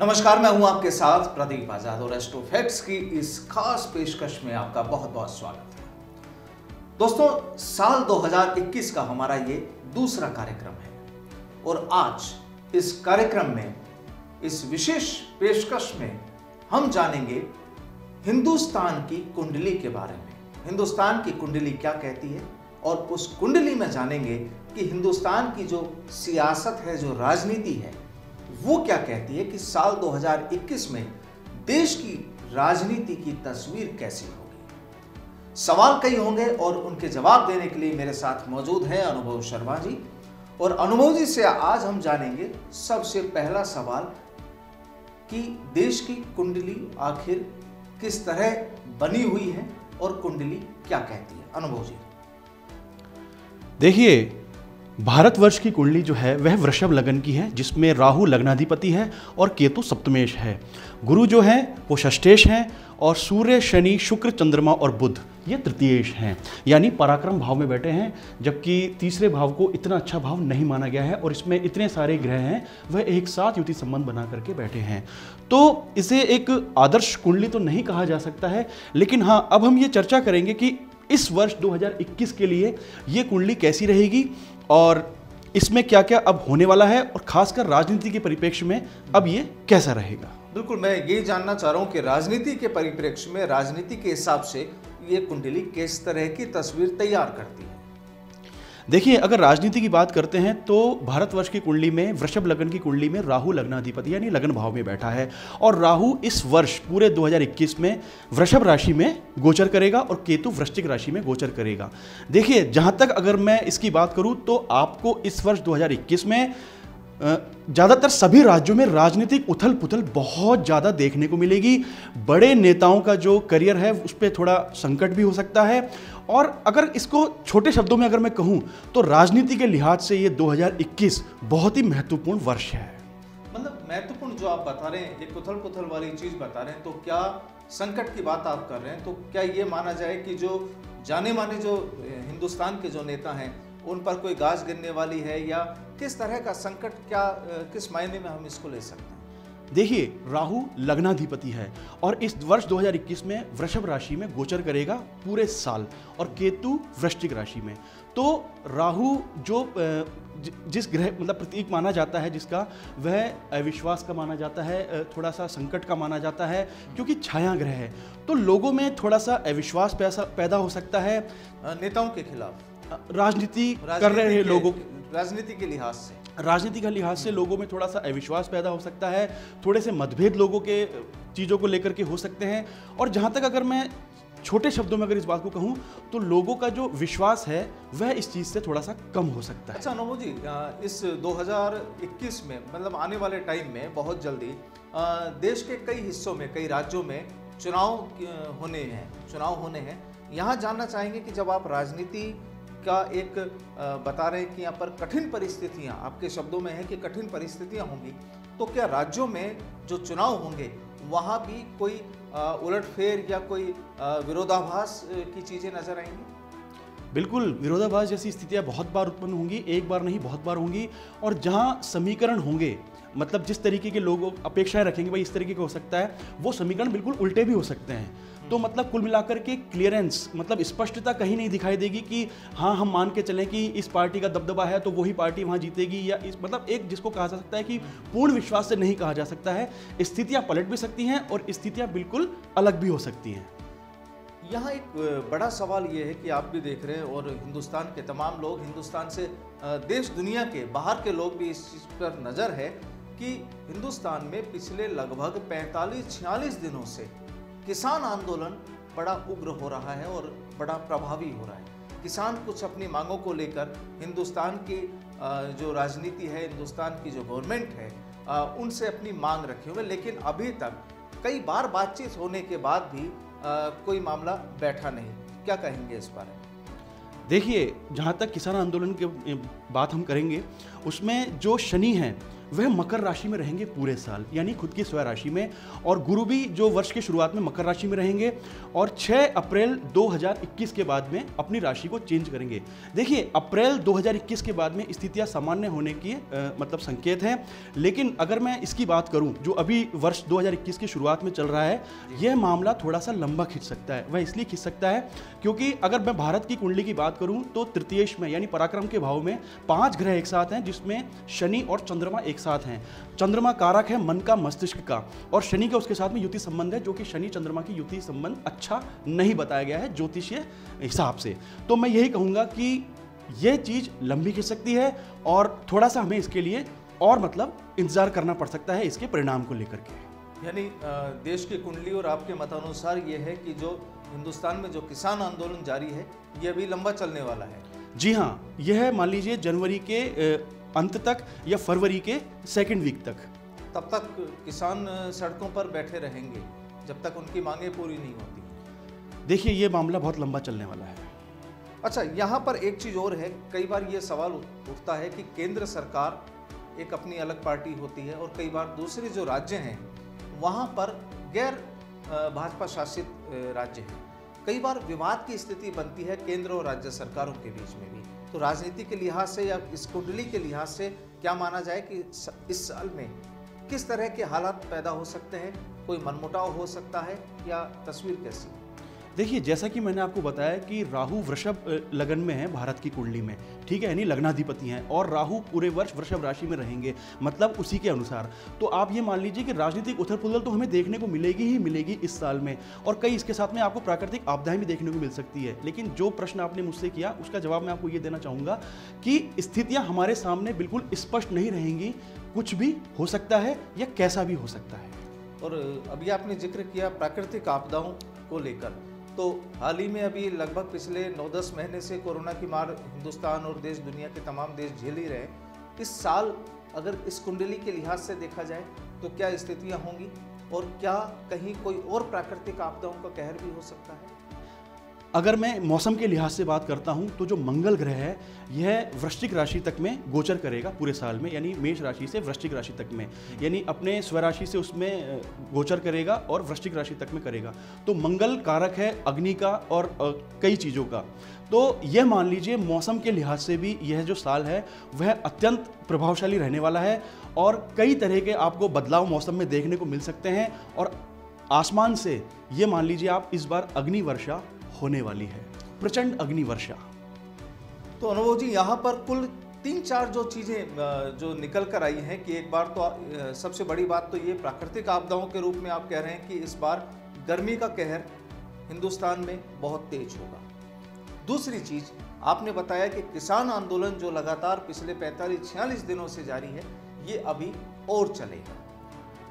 नमस्कार, मैं हूं आपके साथ प्रदीप आजाद और एस्ट्रो फैक्ट्स की इस खास पेशकश में आपका बहुत बहुत स्वागत है। दोस्तों, साल 2021 का हमारा ये दूसरा कार्यक्रम है और आज इस कार्यक्रम में, इस विशेष पेशकश में हम जानेंगे हिंदुस्तान की कुंडली के बारे में। हिंदुस्तान की कुंडली क्या कहती है और उस कुंडली में जानेंगे कि हिंदुस्तान की जो सियासत है, जो राजनीति है, वो क्या कहती है कि साल 2021 में देश की राजनीति की तस्वीर कैसी होगी। सवाल कई होंगे और उनके जवाब देने के लिए मेरे साथ मौजूद हैं अनुभव शर्मा जी। और अनुभव जी से आज हम जानेंगे सबसे पहला सवाल कि देश की कुंडली आखिर किस तरह बनी हुई है और कुंडली क्या कहती है। अनुभव जी, देखिए, भारतवर्ष की कुंडली जो है वह वृषभ लगन की है, जिसमें राहु लग्नाधिपति है और केतु सप्तमेश है। गुरु जो है वो षष्ठेश हैं और सूर्य, शनि, शुक्र, चंद्रमा और बुध ये तृतीयेश हैं, यानी पराक्रम भाव में बैठे हैं। जबकि तीसरे भाव को इतना अच्छा भाव नहीं माना गया है और इसमें इतने सारे ग्रह हैं, वह एक साथ युति संबंध बना करके बैठे हैं। तो इसे एक आदर्श कुंडली तो नहीं कहा जा सकता है, लेकिन हाँ, अब हम ये चर्चा करेंगे कि इस वर्ष 2021 के लिए ये कुंडली कैसी रहेगी और इसमें क्या क्या अब होने वाला है और खासकर राजनीति के परिप्रेक्ष्य में अब ये कैसा रहेगा। बिल्कुल, मैं ये जानना चाह रहा हूँ कि राजनीति के परिप्रेक्ष्य में, राजनीति के हिसाब से ये कुंडली किस तरह की तस्वीर तैयार करती है। देखिए, अगर राजनीति की बात करते हैं तो भारतवर्ष की कुंडली में, वृषभ लगन की कुंडली में राहु लग्नाधिपति यानी लगन भाव में बैठा है और राहु इस वर्ष पूरे 2021 में वृषभ राशि में गोचर करेगा और केतु वृश्चिक राशि में गोचर करेगा। देखिए, जहां तक अगर मैं इसकी बात करूं तो आपको इस वर्ष 2021 में ज़्यादातर सभी राज्यों में राजनीतिक उथल पुथल बहुत ज़्यादा देखने को मिलेगी। बड़े नेताओं का जो करियर है उस पर थोड़ा संकट भी हो सकता है। और अगर इसको छोटे शब्दों में अगर मैं कहूँ तो राजनीति के लिहाज से ये 2021 बहुत ही महत्वपूर्ण वर्ष है। मतलब महत्वपूर्ण जो आप बता रहे हैं, एक उथल पुथल वाली चीज़ बता रहे हैं, तो क्या संकट की बात आप कर रहे हैं? तो क्या ये माना जाए कि जो जाने माने जो हिंदुस्तान के जो नेता हैं उन पर कोई गाज गिरने वाली है, या किस तरह का संकट, क्या किस मायने में हम इसको ले सकते हैं? देखिए, राहु लग्नाधिपति है और इस वर्ष 2021 में वृषभ राशि में गोचर करेगा पूरे साल और केतु वृश्चिक राशि में। तो राहु जो जिस ग्रह मतलब प्रतीक माना जाता है जिसका, वह अविश्वास का माना जाता है, थोड़ा सा संकट का माना जाता है, क्योंकि छाया ग्रह है। तो लोगों में थोड़ा सा अविश्वास पैदा हो सकता है नेताओं के खिलाफ, राजनीति कर रहे हैं लोगों, राजनीति के लिहाज से, राजनीति का लिहाज से लोगों में थोड़ा सा अविश्वास पैदा हो सकता है। थोड़े से मतभेद लोगों के चीज़ों को लेकर के हो सकते हैं। और जहाँ तक अगर मैं छोटे शब्दों में अगर इस बात को कहूँ तो लोगों का जो विश्वास है वह इस चीज़ से थोड़ा सा कम हो सकता है। अच्छा अनुभव जी, इस 2021 में, मतलब आने वाले टाइम में बहुत जल्दी देश के कई हिस्सों में, कई राज्यों में चुनाव होने हैं। यहाँ जानना चाहेंगे कि जब आप राजनीति का एक बता रहे हैं कि यहाँ पर कठिन परिस्थितियाँ, आपके शब्दों में है कि कठिन परिस्थितियाँ होंगी, तो क्या राज्यों में जो चुनाव होंगे वहाँ भी कोई उलटफेर या कोई विरोधाभास की चीज़ें नजर आएंगी? बिल्कुल, विरोधाभास जैसी स्थितियाँ बहुत बार उत्पन्न होंगी, एक बार नहीं बहुत बार होंगी। और जहाँ समीकरण होंगे, मतलब जिस तरीके के लोग अपेक्षाएं रखेंगे भाई इस तरीके का हो सकता है, वो समीकरण बिल्कुल उल्टे भी हो सकते हैं। तो मतलब कुल मिलाकर के क्लियरेंस, मतलब स्पष्टता कहीं नहीं दिखाई देगी कि हाँ, हम मान के चलें कि इस पार्टी का दबदबा है तो वही पार्टी वहाँ जीतेगी, या इस मतलब एक जिसको कहा जा सकता है कि पूर्ण विश्वास से नहीं कहा जा सकता है। स्थितियाँ पलट भी सकती हैं और स्थितियाँ बिल्कुल अलग भी हो सकती हैं। यहाँ एक बड़ा सवाल ये है कि आप भी देख रहे हैं और हिंदुस्तान के तमाम लोग, हिंदुस्तान से देश दुनिया के बाहर के लोग भी इस चीज़ पर नज़र है कि हिंदुस्तान में पिछले लगभग 45-46 दिनों से किसान आंदोलन बड़ा उग्र हो रहा है और बड़ा प्रभावी हो रहा है। किसान कुछ अपनी मांगों को लेकर हिंदुस्तान की जो राजनीति है, हिंदुस्तान की जो गवर्नमेंट है, उनसे अपनी मांग रखे हुए, लेकिन अभी तक कई बार बातचीत होने के बाद भी कोई मामला बैठा नहीं। क्या कहेंगे इस बारे में? देखिए, जहाँ तक किसान आंदोलन की बात हम करेंगे, उसमें जो शनि हैं वह मकर राशि में रहेंगे पूरे साल, यानी खुद की स्वयं राशि में। और गुरु भी जो वर्ष की शुरुआत में मकर राशि में रहेंगे और 6 अप्रैल 2021 के बाद में अपनी राशि को चेंज करेंगे। देखिए, अप्रैल 2021 के बाद में स्थितियां सामान्य होने की मतलब संकेत हैं। लेकिन अगर मैं इसकी बात करूं, जो अभी वर्ष 2021 की शुरुआत में चल रहा है, यह मामला थोड़ा सा लंबा खिंच सकता है। वह इसलिए खिंच सकता है क्योंकि अगर मैं भारत की कुंडली की बात करूं तो तृतीयेश में यानी पराक्रम के भाव में 5 ग्रह एक साथ हैं, जिसमें शनि और चंद्रमा एक साथ हैं। चंद्रमा कारक है मन का, मस्तिष्क का, और शनि का उसके साथ में युति संबंध है, जो कि शनि चंद्रमा की युति संबंध अच्छा नहीं बताया गया है ज्योतिषीय हिसाब से। तो मैं यही कहूंगा कि यह चीज लंबी खिंच सकती है और थोड़ा सा हमें इसके लिए और मतलब इंतजार करना पड़ सकता है इसके परिणाम को लेकर के। यानी देश की कुंडली और आपके मतानुसार ये है कि जो हिंदुस्तान में जो किसान आंदोलन जारी है, ये अभी लंबा चलने वाला है। जी हाँ, यह मान लीजिए जनवरी के अंत तक या फरवरी के सेकंड वीक तक। तब तक किसान सड़कों पर बैठे रहेंगे जब तक उनकी मांगें पूरी नहीं होती। देखिए, ये मामला बहुत लंबा चलने वाला है। अच्छा, यहाँ पर एक चीज़ और है, कई बार ये सवाल उठता है कि केंद्र सरकार एक अपनी अलग पार्टी होती है और कई बार दूसरे जो राज्य हैं वहाँ पर गैर भाजपा शासित राज्य हैं। कई बार विवाद की स्थिति बनती है केंद्र और राज्य सरकारों के बीच में भी। तो राजनीति के लिहाज से या इस कुंडली के लिहाज से क्या माना जाए कि इस साल में किस तरह के हालात पैदा हो सकते हैं? कोई मनमुटाव हो सकता है या तस्वीर कैसी? देखिए, जैसा कि मैंने आपको बताया कि राहु वृषभ लगन में है भारत की कुंडली में, ठीक है, यानी लग्नाधिपति हैं, और राहु पूरे वर्ष वृषभ राशि में रहेंगे, मतलब उसी के अनुसार। तो आप ये मान लीजिए कि राजनीतिक उथल पुथल तो हमें देखने को मिलेगी ही मिलेगी इस साल में, और कई इसके साथ में आपको प्राकृतिक आपदाएं भी देखने को मिल सकती है। लेकिन जो प्रश्न आपने मुझसे किया उसका जवाब मैं आपको ये देना चाहूँगा कि स्थितियाँ हमारे सामने बिल्कुल स्पष्ट नहीं रहेंगी, कुछ भी हो सकता है या कैसा भी हो सकता है। और अभी आपने जिक्र किया प्राकृतिक आपदाओं को लेकर, तो हाल ही में अभी लगभग पिछले 9-10 महीने से कोरोना की मार हिंदुस्तान और देश दुनिया के तमाम देश झेल ही रहे। इस साल अगर इस कुंडली के लिहाज से देखा जाए तो क्या स्थितियां होंगी और क्या कहीं कोई और प्राकृतिक आपदाओं का कहर भी हो सकता है? अगर मैं मौसम के लिहाज से बात करता हूं तो जो मंगल ग्रह है यह वृश्चिक राशि तक में गोचर करेगा पूरे साल में, यानी मेष राशि से वृश्चिक राशि तक में, यानी अपने स्वराशि से उसमें गोचर करेगा और वृश्चिक राशि तक में करेगा। तो मंगल कारक है अग्नि का और कई चीज़ों का। तो यह मान लीजिए मौसम के लिहाज से भी यह जो साल है वह अत्यंत प्रभावशाली रहने वाला है और कई तरह के आपको बदलाव मौसम में देखने को मिल सकते हैं। और आसमान से ये मान लीजिए आप इस बार अग्नि वर्षा होने वाली है, प्रचंड अग्नि वर्षा। तो अनुभव जी, यहाँ पर कुल 3-4 जो चीज़ें जो निकल कर आई हैं कि एक बार तो सबसे बड़ी बात तो ये प्राकृतिक आपदाओं के रूप में आप कह रहे हैं कि इस बार गर्मी का कहर हिंदुस्तान में बहुत तेज होगा। दूसरी चीज़ आपने बताया कि किसान आंदोलन जो लगातार पिछले 45-46 दिनों से जारी है, ये अभी और चलेगा।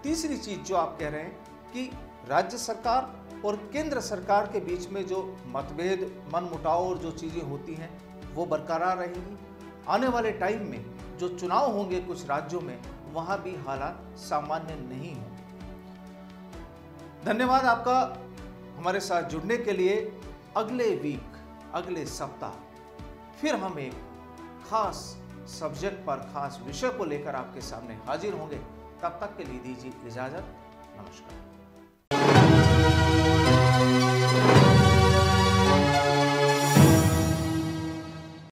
तीसरी चीज़ जो आप कह रहे हैं कि राज्य सरकार और केंद्र सरकार के बीच में जो मतभेद, मनमुटाव और जो चीज़ें होती हैं वो बरकरार रहेंगी। आने वाले टाइम में जो चुनाव होंगे कुछ राज्यों में, वहाँ भी हालात सामान्य नहीं होंगे। धन्यवाद आपका हमारे साथ जुड़ने के लिए। अगले वीक, अगले सप्ताह फिर हम एक खास सब्जेक्ट पर, खास विषय को लेकर आपके सामने हाजिर होंगे। तब तक के लिए दीजिए इजाज़त। नमस्कार।